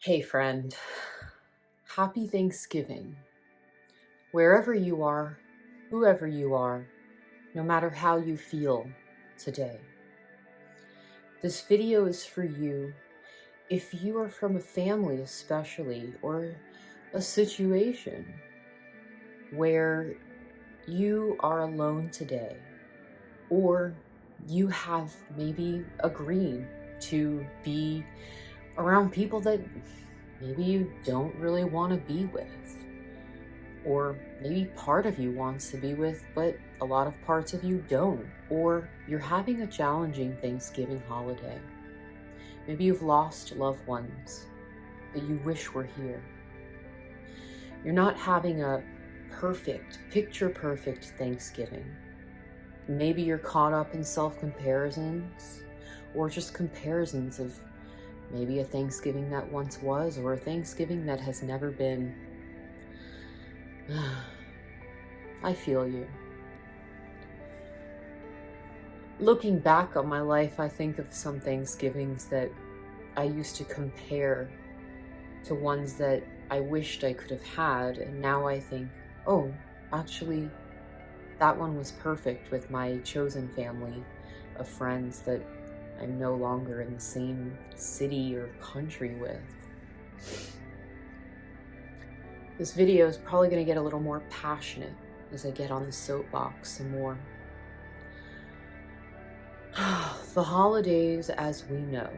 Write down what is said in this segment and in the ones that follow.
Hey friend, happy Thanksgiving. Wherever you are, whoever you are, no matter how you feel today. This video is for you if you are from a family especially, or a situation where you are alone today, or you have maybe agreed to be around people that maybe you don't really want to be with. Or maybe part of you wants to be with, but a lot of parts of you don't. Or you're having a challenging Thanksgiving holiday. Maybe you've lost loved ones that you wish were here. You're not having a perfect, picture-perfect Thanksgiving. Maybe you're caught up in self-comparisons, or just comparisons of maybe a Thanksgiving that once was, or a Thanksgiving that has never been. I feel you. Looking back on my life, I think of some Thanksgivings that I used to compare to ones that I wished I could have had, and now I think, oh, actually, that one was perfect with my chosen family of friends that I'm no longer in the same city or country with. This video is probably going to get a little more passionate as I get on the soapbox some more. The holidays, as we know,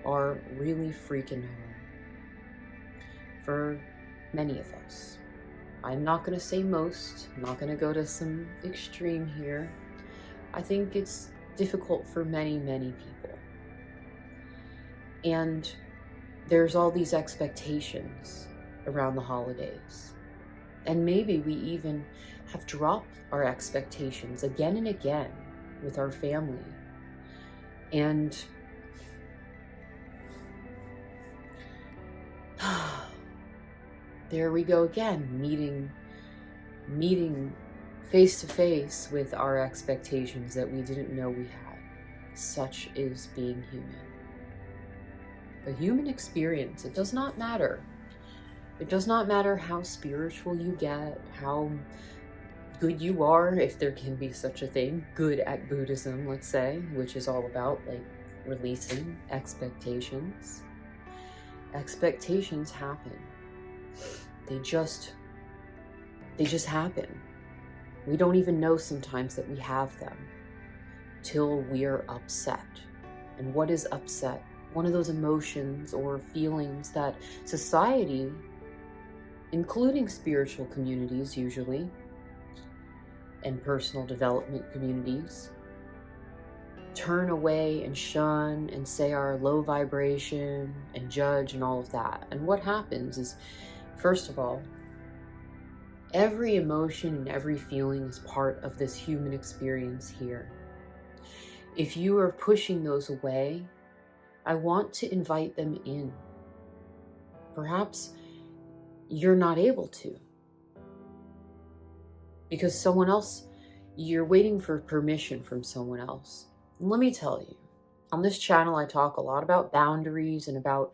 are really freaking hard for many of us. I'm not going to say most, I'm not going to go to some extreme here. I think it's difficult for many, many people. And there's all these expectations around the holidays. And maybe we even have dropped our expectations again and again with our family. And there we go again, meeting face to face with our expectations that we didn't know we had. Such is being human. The human experience, it does not matter. It does not matter how spiritual you get, how good you are, if there can be such a thing, good at Buddhism, let's say, which is all about like releasing expectations. Expectations happen. They just happen. We don't even know sometimes that we have them till we're upset. And what is upset? One of those emotions or feelings that society, including spiritual communities usually, and personal development communities, turn away and shun and say are low vibration and judge and all of that. And what happens is, first of all, every emotion and every feeling is part of this human experience here. If you are pushing those away, I want to invite them in. Perhaps you're not able to, because someone else, you're waiting for permission from someone else. And let me tell you, on this channel, I talk a lot about boundaries and about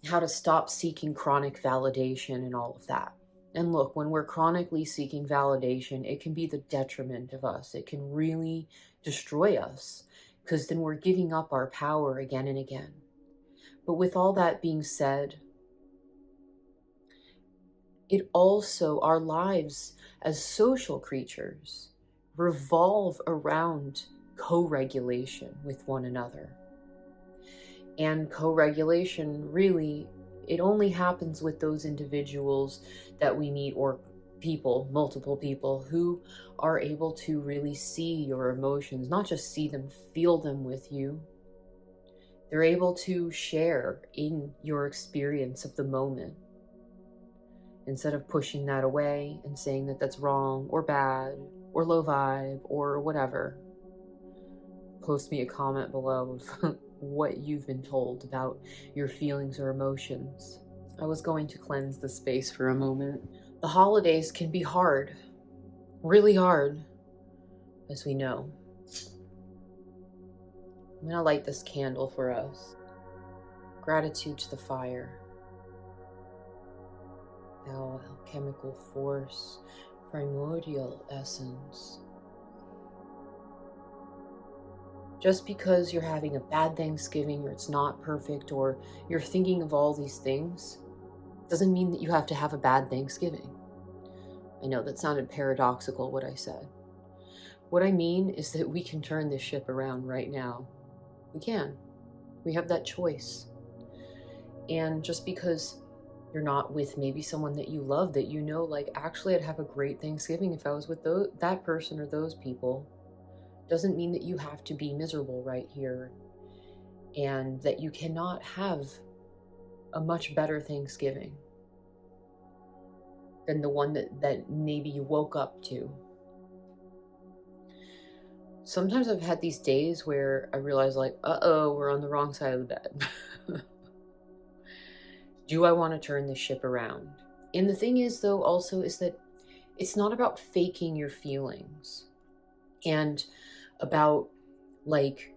how to stop seeking chronic validation and all of that. And look, when we're chronically seeking validation, it can be the detriment of us. It can really destroy us, because then we're giving up our power again and again. But with all that being said, it also, our lives as social creatures revolve around co-regulation with one another. And co-regulation, really, it only happens with those individuals that we meet, or people, multiple people, who are able to really see your emotions, not just see them, feel them with you. They're able to share in your experience of the moment, instead of pushing that away and saying that that's wrong or bad or low vibe or whatever. Post me a comment below of what you've been told about your feelings or emotions. I was going to cleanse the space for a moment. The holidays can be hard, really hard, as we know. I'm gonna light this candle for us. Gratitude to the fire. Thou alchemical force, primordial essence. Just because you're having a bad Thanksgiving or it's not perfect or you're thinking of all these things doesn't mean that you have to have a bad Thanksgiving. I know that sounded paradoxical, what I said. What I mean is that we can turn this ship around right now. We can. We have that choice. And just because you're not with maybe someone that you love, that you know, like, actually I'd have a great Thanksgiving if I was with that person or those people, doesn't mean that you have to be miserable right here, and that you cannot have a much better Thanksgiving than the one that maybe you woke up to. Sometimes I've had these days where I realize, like, uh-oh, we're on the wrong side of the bed. Do I want to turn this ship around? And the thing is, though, also, is that it's not about faking your feelings and about, like,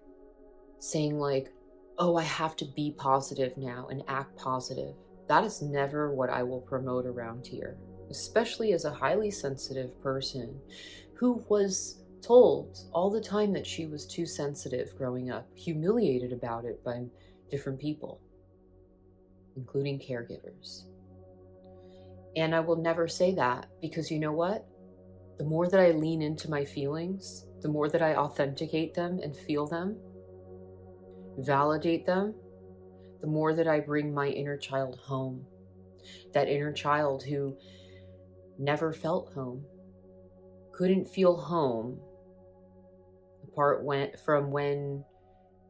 saying, like, oh, I have to be positive now and act positive. That is never what I will promote around here, especially as a highly sensitive person who was told all the time that she was too sensitive growing up, humiliated about it by different people, including caregivers. And I will never say that, because you know what? The more that I lean into my feelings, the more that I authenticate them and feel them, validate them, the more that I bring my inner child home. That inner child who never felt home, couldn't feel home, apart from when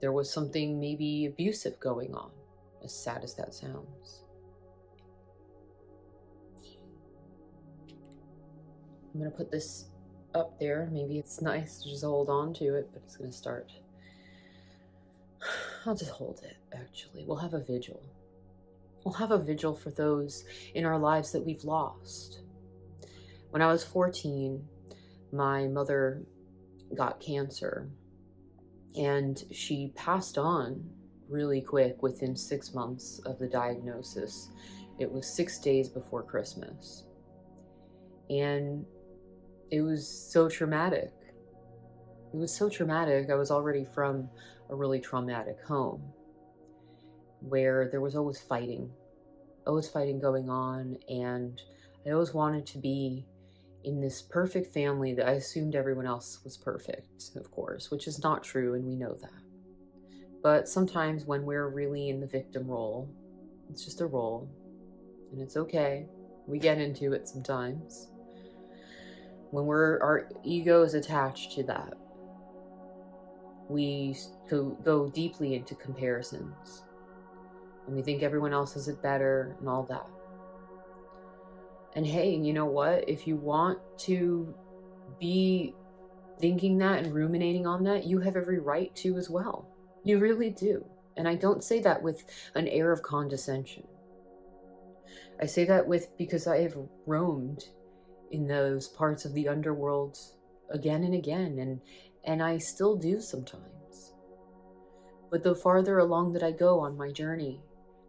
there was something maybe abusive going on, as sad as that sounds. I'm going to put this up there. Maybe it's nice to just hold on to it, but it's going to start. I'll just hold it, actually. We'll have a vigil. We'll have a vigil for those in our lives that we've lost. When I was 14, my mother got cancer, and she passed on really quick within 6 months of the diagnosis. It was 6 days before Christmas. And it was so traumatic. It was so traumatic. I was already from a really traumatic home where there was always fighting going on, and I always wanted to be in this perfect family that I assumed everyone else was perfect, of course, which is not true, and we know that. But sometimes when we're really in the victim role, it's just a role, and it's okay. We get into it sometimes. When our ego is attached to that, we go deeply into comparisons, and we think everyone else has it better and all that. And hey, you know what? If you want to be thinking that and ruminating on that, you have every right to as well. You really do. And I don't say that with an air of condescension. I say that because I have roamed in those parts of the underworld again and again, and I still do sometimes. But the farther along that I go on my journey,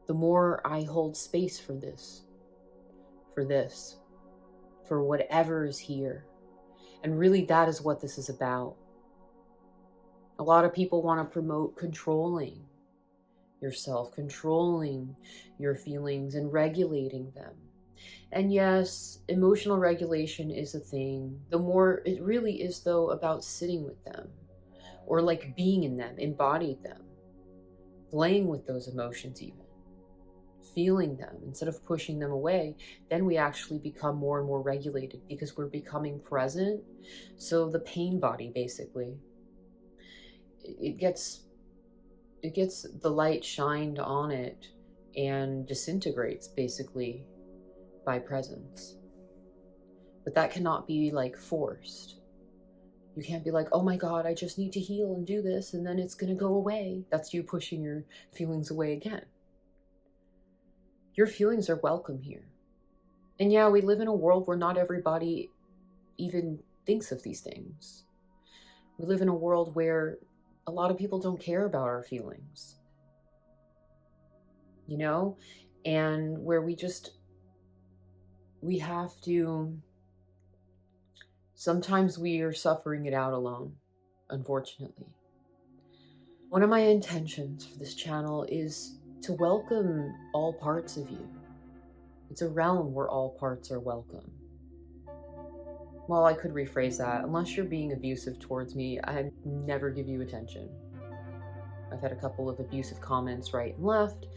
the more I hold space for whatever is here. And really, that is what this is about. A lot of people want to promote controlling yourself, controlling your feelings and regulating them. And yes, emotional regulation is a thing. The more it really is, though, about sitting with them, or like being in them, embodying them, playing with those emotions even, feeling them instead of pushing them away. Then we actually become more and more regulated because we're becoming present. So the pain body, basically, it gets the light shined on it and disintegrates basically by presence. But that cannot be like forced. You can't be like, oh my God, I just need to heal and do this, and then it's going to go away. That's you pushing your feelings away again. Your feelings are welcome here. And yeah, we live in a world where not everybody even thinks of these things. We live in a world where a lot of people don't care about our feelings. and where we have to, sometimes we are suffering it out alone, unfortunately. One of my intentions for this channel is to welcome all parts of you. It's a realm where all parts are welcome. Well, I could rephrase that. Unless you're being abusive towards me, I never give you attention. I've had a couple of abusive comments right and left,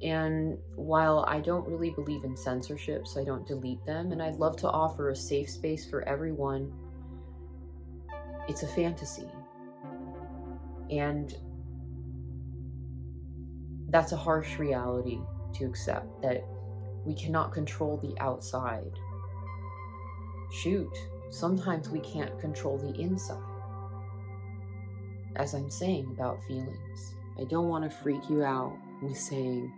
and while I don't really believe in censorship, so I don't delete them, and I'd love to offer a safe space for everyone, it's a fantasy. And that's a harsh reality to accept, that we cannot control the outside. Shoot, sometimes we can't control the inside. As I'm saying about feelings, I don't want to freak you out with saying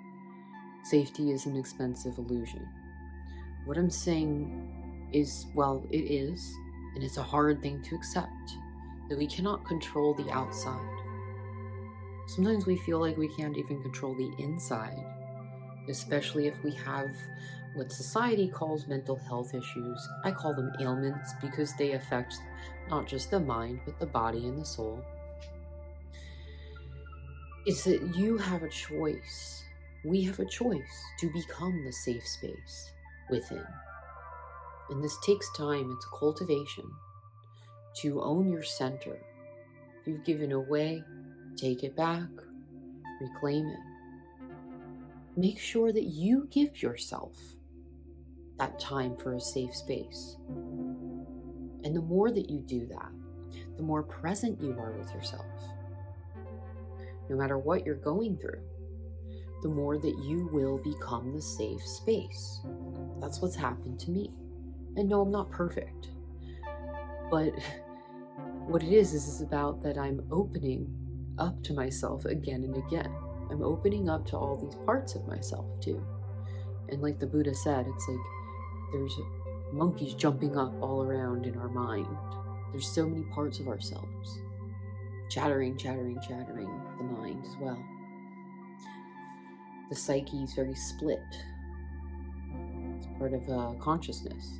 safety is an expensive illusion. What I'm saying is, well, it is, and it's a hard thing to accept, that we cannot control the outside. Sometimes we feel like we can't even control the inside, especially if we have what society calls mental health issues. I call them ailments because they affect not just the mind, but the body and the soul. It's that you have a choice. We have a choice to become the safe space within. And this takes time. It's a cultivation to own your center. If you've given away, take it back, reclaim it. Make sure that you give yourself that time for a safe space. And the more that you do that, the more present you are with yourself. No matter what you're going through, the more that you will become the safe space. That's what's happened to me. And no, I'm not perfect. But what it is about that I'm opening up to myself again and again. I'm opening up to all these parts of myself too. And like the Buddha said, it's like there's monkeys jumping up all around in our mind. There's so many parts of ourselves. Chattering the mind as well. The psyche is very split. It's part of consciousness.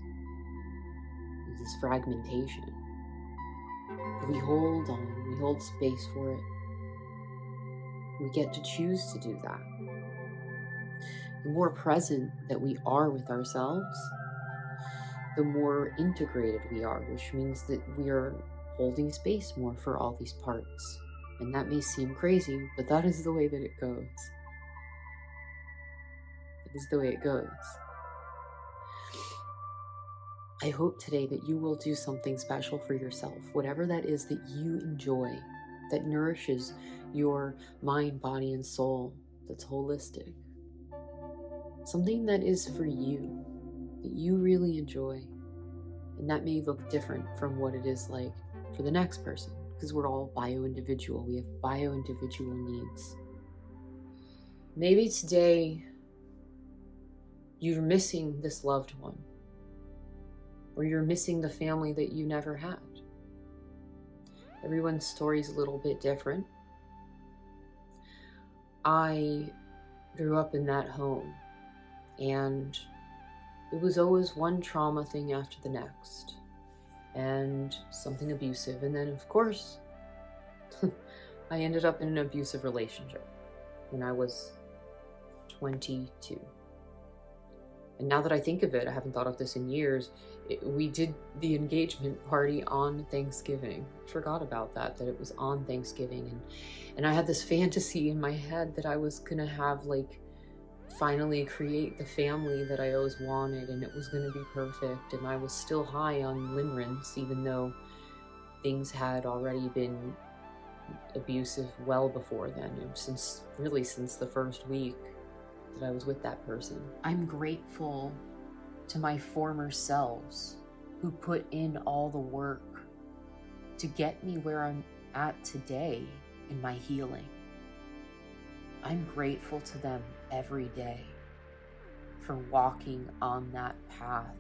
There's this fragmentation. But we hold on, we hold space for it. We get to choose to do that. The more present that we are with ourselves, the more integrated we are, which means that we are holding space more for all these parts. And that may seem crazy, but that is the way that it goes. That is the way it goes. I hope today that you will do something special for yourself, whatever that is that you enjoy, that nourishes your mind, body, and soul, that's holistic. Something that is for you, that you really enjoy. And that may look different from what it is like for the next person, because we're all bio-individual. We have bio-individual needs. Maybe today you're missing this loved one, or you're missing the family that you never had. Everyone's story is a little bit different. I grew up in that home, and it was always one trauma thing after the next, and something abusive. And then, of course, I ended up in an abusive relationship when I was 22. And now that I think of it, I haven't thought of this in years, we did the engagement party on Thanksgiving. I forgot about that it was on Thanksgiving. And I had this fantasy in my head that I was gonna have, like, finally create the family that I always wanted, and it was gonna be perfect. And I was still high on limerence, even though things had already been abusive well before then, since the first week that I was with that person. I'm grateful to my former selves who put in all the work to get me where I'm at today in my healing. I'm grateful to them every day for walking on that path,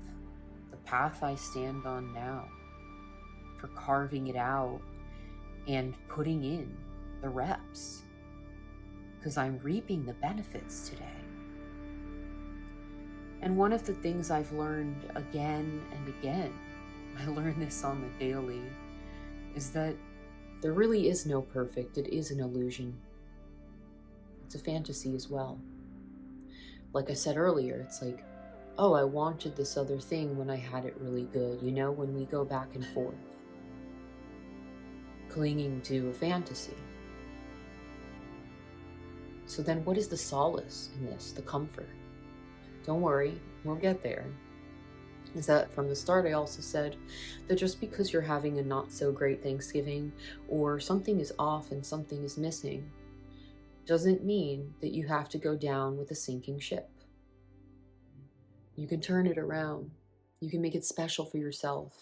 the path I stand on now, for carving it out and putting in the reps. because I'm reaping the benefits today. And one of the things I've learned again and again, I learn this on the daily, is that there really is no perfect. It is an illusion. It's a fantasy as well. Like I said earlier, it's like, oh, I wanted this other thing when I had it really good. You know, when we go back and forth, clinging to a fantasy. So then what is the solace in this, the comfort? Don't worry, we'll get there. Is that from the start I also said that just because you're having a not so great Thanksgiving or something is off and something is missing doesn't mean that you have to go down with a sinking ship. You can turn it around. You can make it special for yourself.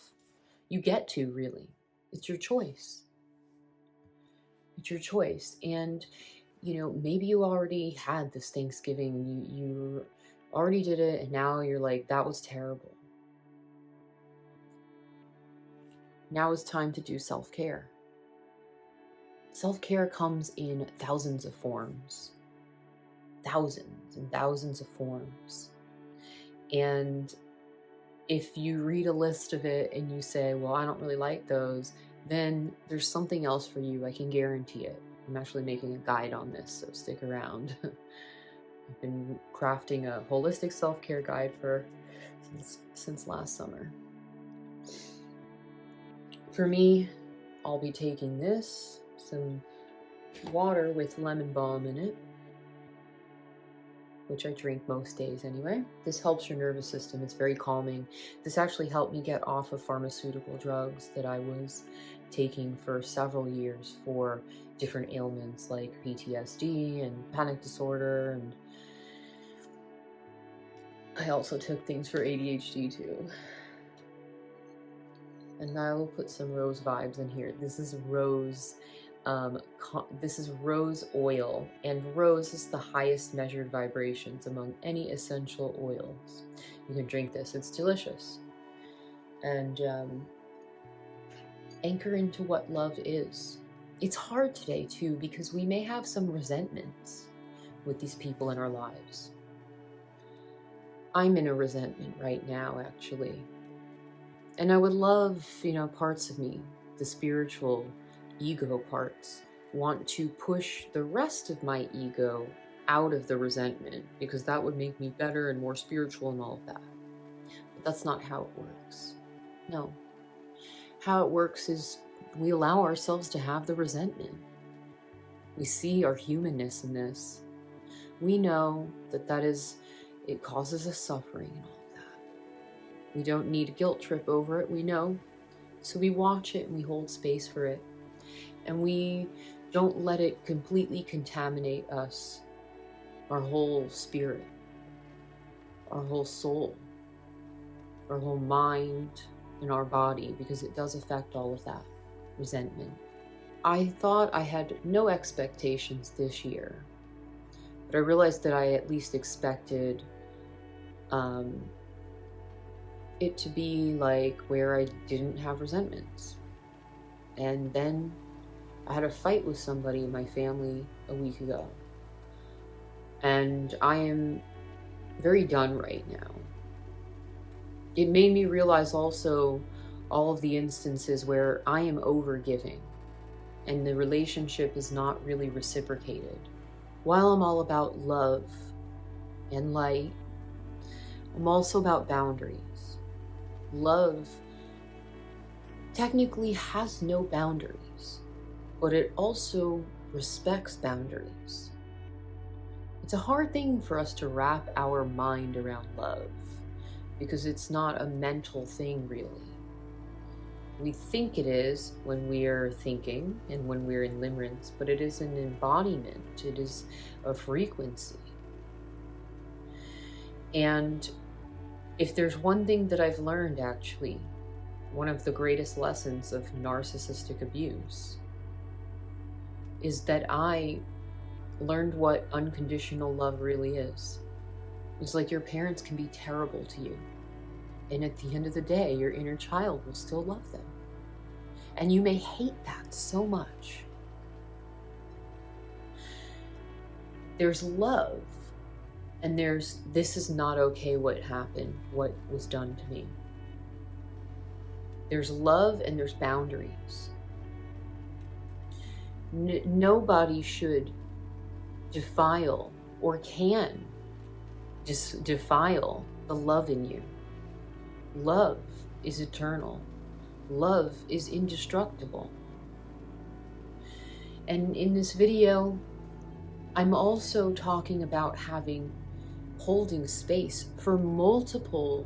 You get to, really. It's your choice. It's your choice. And, you know, maybe you already had this Thanksgiving. You already did it, and now you're like, that was terrible. Now it's time to do self-care. Self-care comes in thousands of forms. Thousands and thousands of forms. And if you read a list of it and you say, well, I don't really like those, then there's something else for you. I can guarantee it. I'm actually making a guide on this, so stick around. I've been crafting a holistic self-care guide since last summer. For me, I'll be taking this, some water with lemon balm in it, which I drink most days anyway. This helps your nervous system. It's very calming. This actually helped me get off of pharmaceutical drugs that I was taking for several years for different ailments like PTSD and panic disorder, and I also took things for ADHD too. And I will put some rose vibes in here. This is rose. This is rose oil, and rose is the highest measured vibrations among any essential oils. You can drink this. It's delicious. And anchor into what love is. It's hard today too, because we may have some resentments with these people in our lives. I'm in a resentment right now, actually. And I would love, parts of me, the spiritual ego parts, want to push the rest of my ego out of the resentment, because that would make me better and more spiritual and all of that. But that's not how it works. No. How it works is we allow ourselves to have the resentment. We see our humanness in this. We know that it causes us suffering and all of that. We don't need a guilt trip over it, we know. So we watch it and we hold space for it. And we don't let it completely contaminate us, our whole spirit, our whole soul, our whole mind, and our body, because it does affect all of that resentment. I thought I had no expectations this year, but I realized that I at least expected it to be like where I didn't have resentments. And then I had a fight with somebody in my family a week ago. And I am very done right now. It made me realize also all of the instances where I am overgiving and the relationship is not really reciprocated. While I'm all about love and light, I'm also about boundaries. Love technically has no boundaries, but it also respects boundaries. It's a hard thing for us to wrap our mind around love, because it's not a mental thing, really. We think it is when we're thinking and when we're in limerence, but it is an embodiment. It is a frequency. And if there's one thing that I've learned, actually, one of the greatest lessons of narcissistic abuse is that I learned what unconditional love really is. It's like your parents can be terrible to you, and at the end of the day, your inner child will still love them. And you may hate that so much. There's love, and there's, this is not okay what happened, what was done to me. There's love and there's boundaries. Nobody should defile or can just defile the love in you. Love is eternal. Love is indestructible. And in this video, I'm also talking about holding space for multiple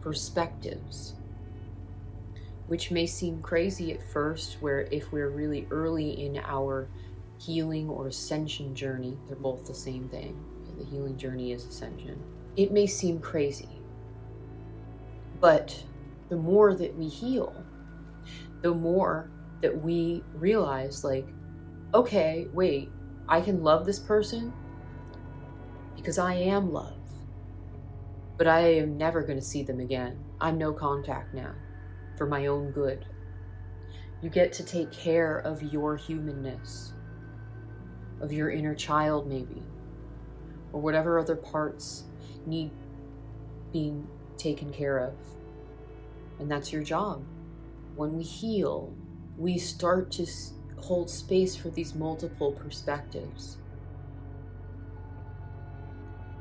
perspectives, which may seem crazy at first, where if we're really early in our healing or ascension journey, they're both the same thing. The healing journey is ascension. It may seem crazy, but the more that we heal, the more that we realize, like, okay, wait, I can love this person because I am love, but I am never going to see them again. I'm no contact now, for my own good. You get to take care of your humanness, of your inner child maybe, or whatever other parts need being taken care of. And that's your job. When we heal, we start to hold space for these multiple perspectives.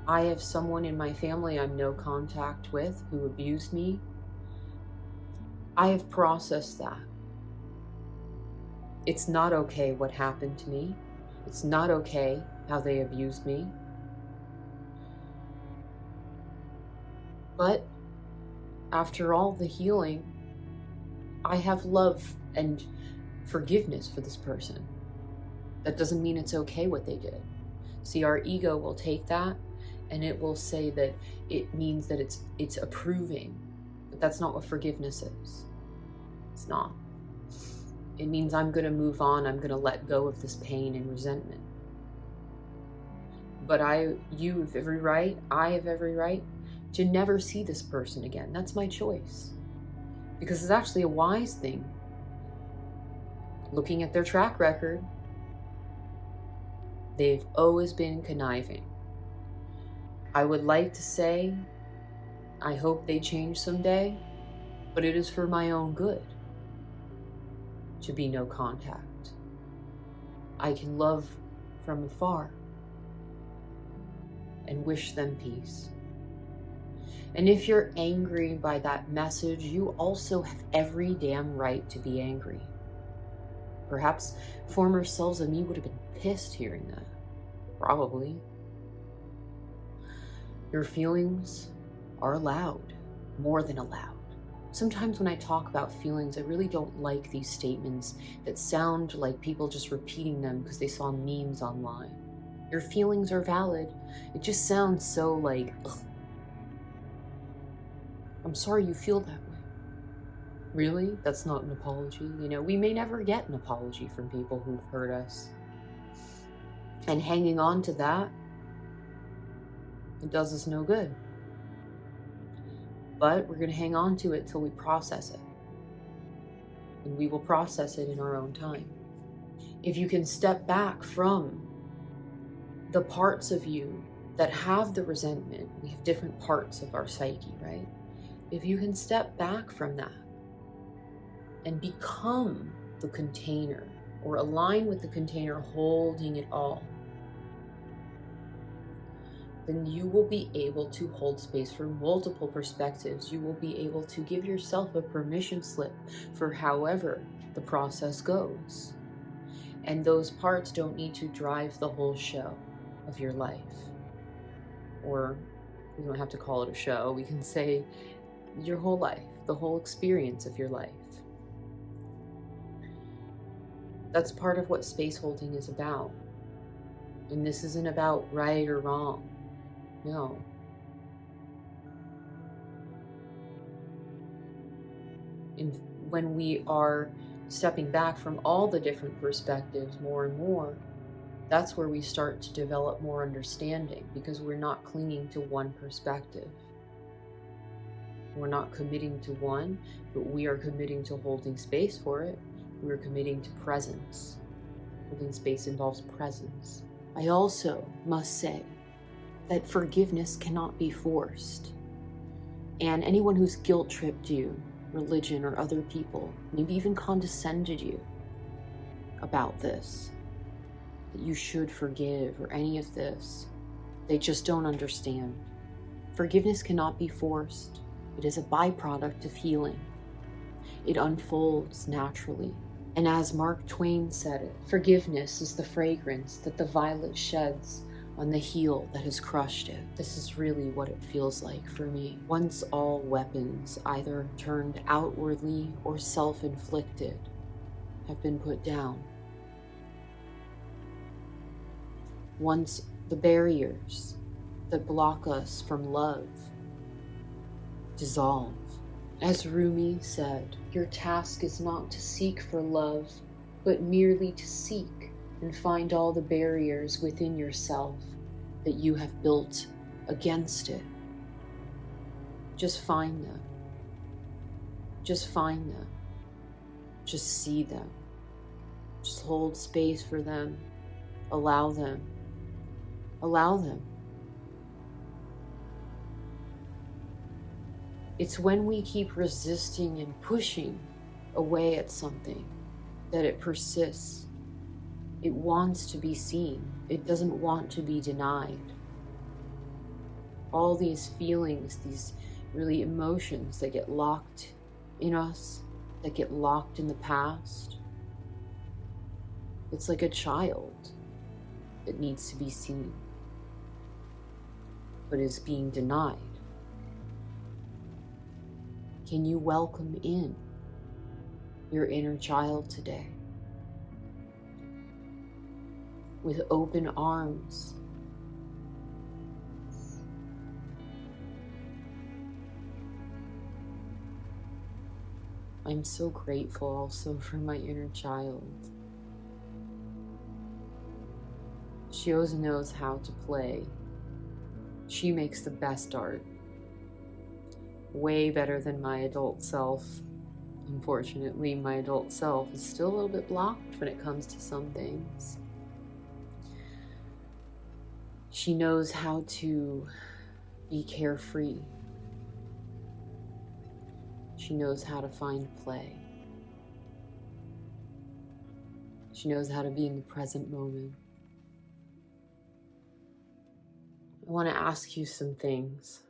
I have someone in my family I'm no contact with who abused me. I have processed that. It's not okay what happened to me. It's not okay how they abused me. But after all the healing, I have love and forgiveness for this person. That doesn't mean it's okay what they did. See, our ego will take that and it will say that it means that it's approving, but that's not what forgiveness is. It's not. It means I'm going to move on. I'm going to let go of this pain and resentment. But you have every right, I have every right to never see this person again. That's my choice. Because it's actually a wise thing. Looking at their track record, they've always been conniving. I would like to say, I hope they change someday, but it is for my own good to be no contact. I can love from afar and wish them peace. And if you're angry by that message, you also have every damn right to be angry. Perhaps former selves of me would have been pissed hearing that. Probably. Your feelings are allowed, more than allowed. Sometimes when I talk about feelings, I really don't like these statements that sound like people just repeating them because they saw memes online. Your feelings are valid. It just sounds so like, ugh. I'm sorry you feel that way. Really? That's not an apology? You know, we may never get an apology from people who've hurt us. And hanging on to that, it does us no good. But we're going to hang on to it till we process it. And we will process it in our own time. If you can step back from the parts of you that have the resentment, we have different parts of our psyche, right? If you can step back from that and become the container, or align with the container holding it all, then you will be able to hold space for multiple perspectives. You will be able to give yourself a permission slip for however the process goes. And those parts don't need to drive the whole show of your life. Or we don't have to call it a show. We can say your whole life, the whole experience of your life. That's part of what space holding is about. And this isn't about right or wrong. No. And when we are stepping back from all the different perspectives more and more, that's where we start to develop more understanding, because we're not clinging to one perspective. We're not committing to one, but we are committing to holding space for it. We're committing to presence. Holding space involves presence. I also must say that forgiveness cannot be forced. And anyone who's guilt-tripped you, religion or other people, maybe even condescended you about this, that you should forgive or any of this, they just don't understand. Forgiveness cannot be forced. It is a byproduct of healing. It unfolds naturally. And as Mark Twain said it, forgiveness is the fragrance that the violet sheds on the heel that has crushed it. This is really what it feels like for me. Once all weapons, either turned outwardly or self-inflicted, have been put down. Once the barriers that block us from love dissolve. As Rumi said, your task is not to seek for love, but merely to seek and find all the barriers within yourself that you have built against it. Just find them. Just find them. Just see them. Just hold space for them. Allow them. Allow them. It's when we keep resisting and pushing away at something that it persists. It wants to be seen. It doesn't want to be denied. All these feelings, these really emotions that get locked in us, that get locked in the past. It's like a child that needs to be seen, but is being denied. Can you welcome in your inner child today with open arms? I'm so grateful also for my inner child. She always knows how to play. She makes the best art. Way better than my adult self. Unfortunately, my adult self is still a little bit blocked when it comes to some things. She knows how to be carefree. She knows how to find play. She knows how to be in the present moment. I want to ask you some things.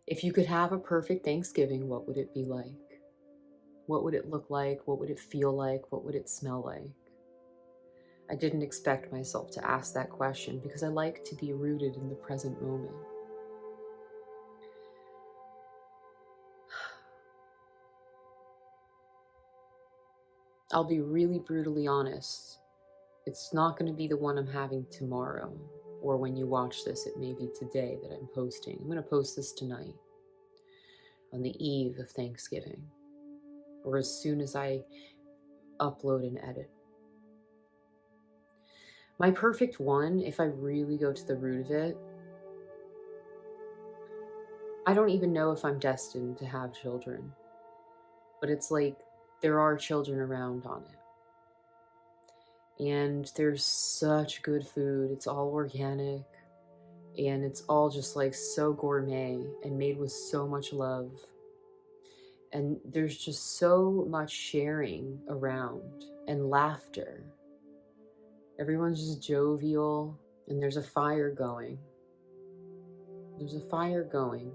If you could have a perfect Thanksgiving, what would it be like? What would it look like? What would it feel like? What would it smell like? I didn't expect myself to ask that question because I like to be rooted in the present moment. I'll be really brutally honest. It's not going to be the one I'm having tomorrow, or when you watch this, it may be today that I'm posting. I'm going to post this tonight, on the eve of Thanksgiving, or as soon as I upload and edit. My perfect one, if I really go to the root of it, I don't even know if I'm destined to have children, but it's like there are children around on it. And there's such good food. It's all organic, and it's all just like so gourmet and made with so much love. And there's just so much sharing around and laughter. Everyone's just jovial, and there's a fire going. There's a fire going.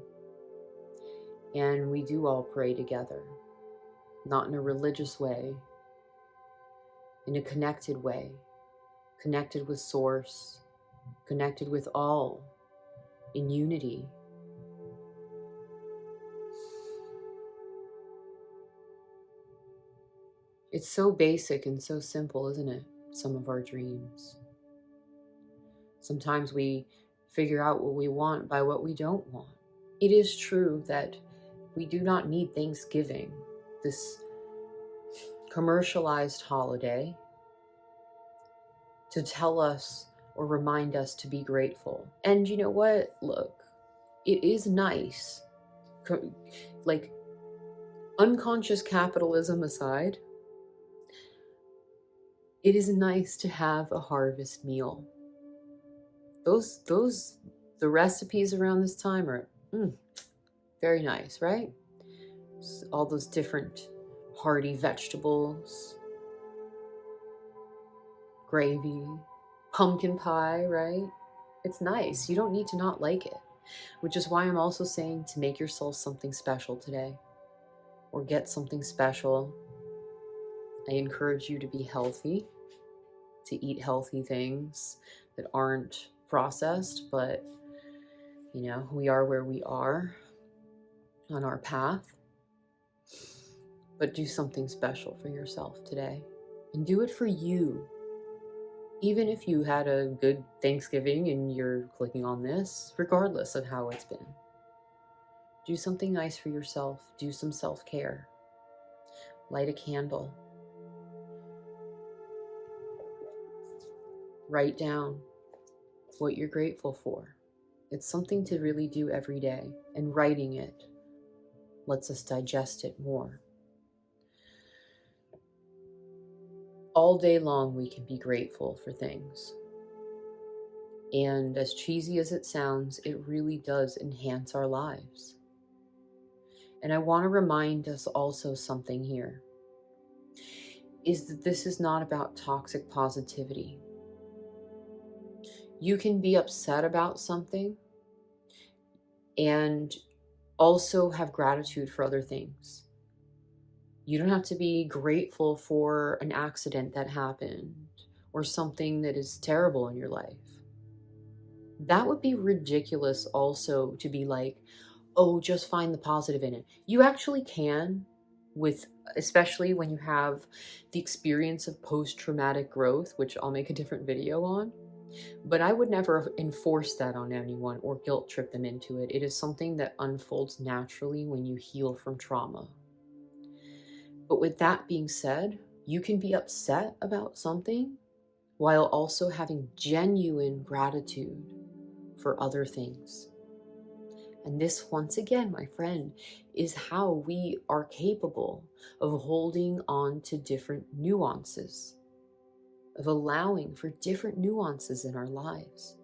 And we do all pray together, not in a religious way, in a connected way, connected with Source, connected with all, in unity. It's so basic and so simple, isn't it? Some of our dreams. Sometimes we figure out what we want by what we don't want. It is true that we do not need Thanksgiving, this commercialized holiday, to tell us or remind us to be grateful. And you know what? Look, it is nice, like unconscious capitalism aside, It is nice to have a harvest meal. The recipes around this time are very nice, right? All those different hearty vegetables, gravy, pumpkin pie, right? It's nice. You don't need to not like it, which is why I'm also saying to make yourself something special today, or get something special. I encourage you to be healthy, to eat healthy things that aren't processed, but we are where we are on our path. But do something special for yourself today, and do it for you. Even if you had a good Thanksgiving and you're clicking on this, regardless of how it's been, do something nice for yourself. Do some self-care. Light a candle. Write down what you're grateful for. It's something to really do every day, and writing it lets us digest it more. All day long, we can be grateful for things. And as cheesy as it sounds, it really does enhance our lives. And I want to remind us also something here, is that this is not about toxic positivity. You can be upset about something and also have gratitude for other things. You don't have to be grateful for an accident that happened or something that is terrible in your life. That would be ridiculous also to be like, oh, just find the positive in it. You actually can, especially when you have the experience of post-traumatic growth, which I'll make a different video on. But I would never enforce that on anyone or guilt trip them into it. It is something that unfolds naturally when you heal from trauma. But with that being said, you can be upset about something while also having genuine gratitude for other things. And this, once again, my friend, is how we are capable of holding on to different nuances, of allowing for different nuances in our lives.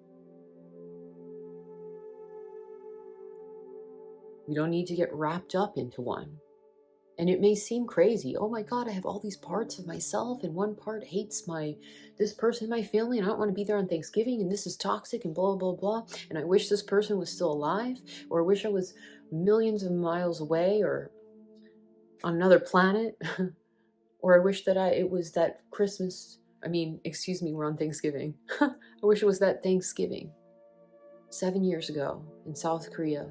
We don't need to get wrapped up into one. And it may seem crazy. Oh my God, I have all these parts of myself, and one part hates this person in my family, and I don't want to be there on Thanksgiving, and this is toxic, and blah, blah, blah. And I wish this person was still alive, or I wish I was millions of miles away or on another planet. Or I wish that it was that Christmas. We're on Thanksgiving. I wish it was that Thanksgiving 7 years ago in South Korea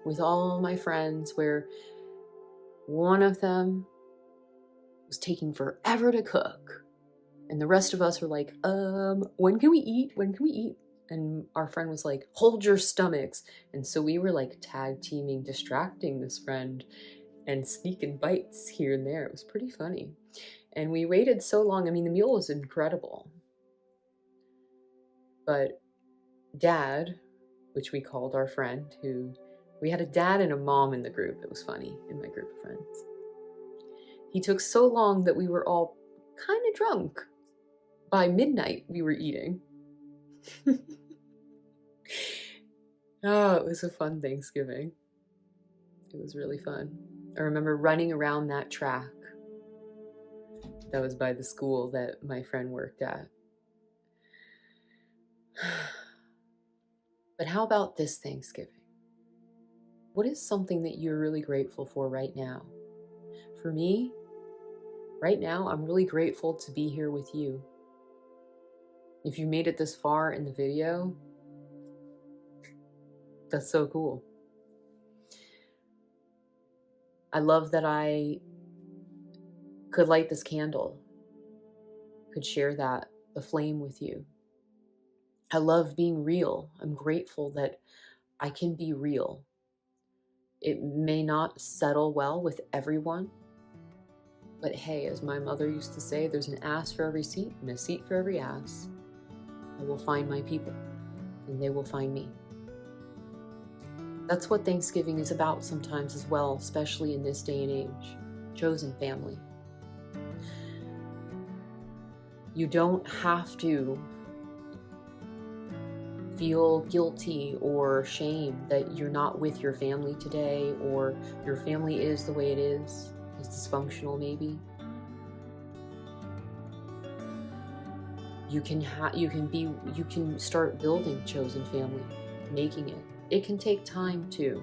with all my friends, where one of them was taking forever to cook, and the rest of us were like, when can we eat? When can we eat? And our friend was like, hold your stomachs. And so we were like tag teaming, distracting this friend and sneaking bites here and there. It was pretty funny. And we waited so long. The meal was incredible. But Dad, which we called our friend, we had a dad and a mom in the group. It was funny, in my group of friends. He took so long that we were all kind of drunk. By midnight, we were eating. Oh, it was a fun Thanksgiving. It was really fun. I remember running around that track that was by the school that my friend worked at. But how about this Thanksgiving? What is something that you're really grateful for right now? For me, right now, I'm really grateful to be here with you. If you made it this far in the video, that's so cool. I love that I could light this candle, could share the flame with you. I love being real. I'm grateful that I can be real. It may not settle well with everyone, but hey, as my mother used to say, there's an ass for every seat and a seat for every ass. I will find my people, and they will find me. That's what Thanksgiving is about sometimes as well, especially in this day and age. Chosen family. You don't have to feel guilty or shame that you're not with your family today, or your family is the way it is. It's dysfunctional maybe. You can start building chosen family, making it. It can take time too.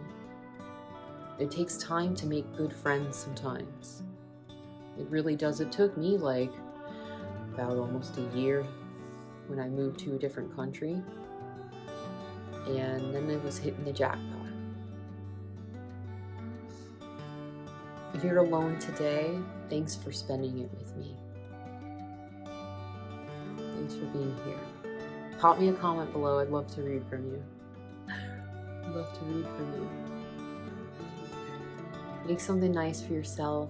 It takes time to make good friends sometimes. It really does. It took me like about almost a year when I moved to a different country, and then I was hitting the jackpot. If you're alone today, thanks for spending it with me. Thanks for being here. Pop me a comment below. I'd love to read from you. I'd love to read from you. Make something nice for yourself.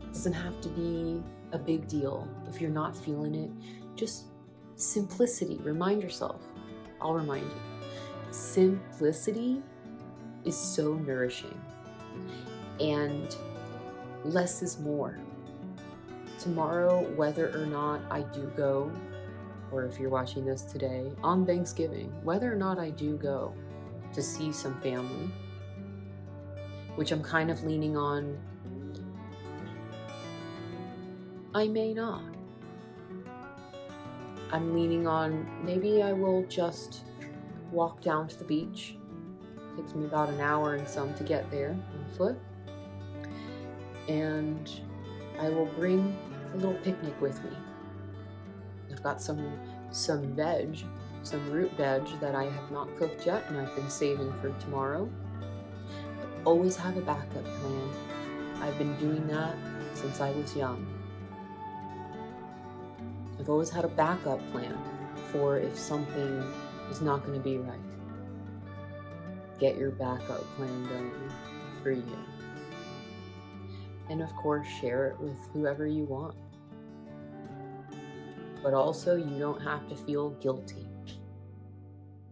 It doesn't have to be a big deal. If you're not feeling it, just simplicity. Remind yourself. I'll remind you. Simplicity is so nourishing. And less is more. Tomorrow, whether or not I do go, or if you're watching this today, on Thanksgiving, whether or not I do go to see some family, which I'm kind of leaning on, I may not. I'm leaning on, maybe I will just walk down to the beach. It takes me about an hour and some to get there on foot. And I will bring a little picnic with me. I've got some veg, some root veg that I have not cooked yet, and I've been saving for tomorrow. Always have a backup plan. I've been doing that since I was young. I've always had a backup plan for if something is not going to be right. Get your backup plan going for you. And of course, share it with whoever you want. But also, you don't have to feel guilty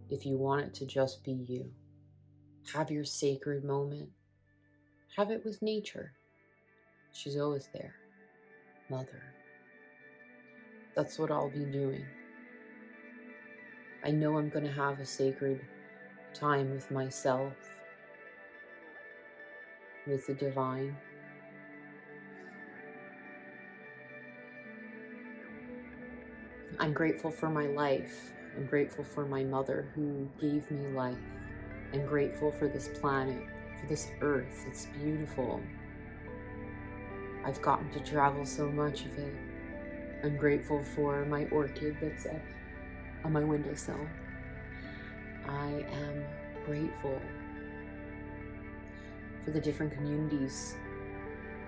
if you want it to just be you. Have your sacred moment. Have it with nature. She's always there. Mother. That's what I'll be doing. I know I'm going to have a sacred time with myself, with the divine. I'm grateful for my life. I'm grateful for my mother who gave me life. I'm grateful for this planet, for this earth. It's beautiful. I've gotten to travel so much of it. I'm grateful for my orchid that's up on my windowsill. I am grateful for the different communities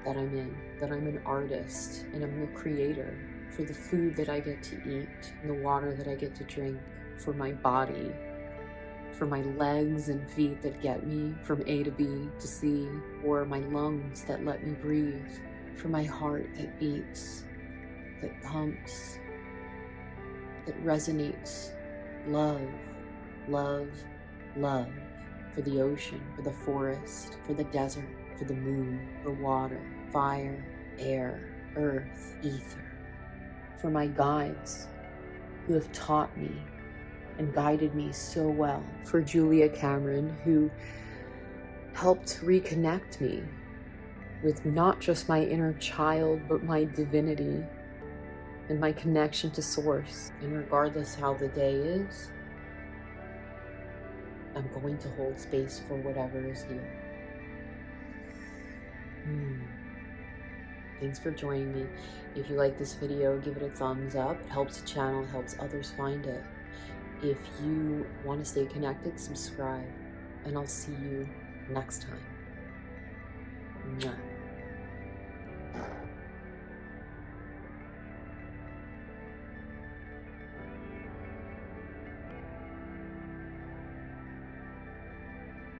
that I'm in, that I'm an artist and I'm a creator, for the food that I get to eat and the water that I get to drink, for my body, for my legs and feet that get me from A to B to C, or my lungs that let me breathe, for my heart that beats, that pumps, that resonates. Love, love, love. For the ocean, for the forest, for the desert, for the moon, for water, fire, air, earth, ether. For my guides who have taught me and guided me so well. For Julia Cameron, who helped reconnect me with not just my inner child, but my divinity and my connection to Source. And regardless how the day is, I'm going to hold space for whatever is here. Thanks for joining me. If you like this video, give it a thumbs up. It helps the channel, helps others find it. If you want to stay connected, subscribe. And I'll see you next time. Mwah.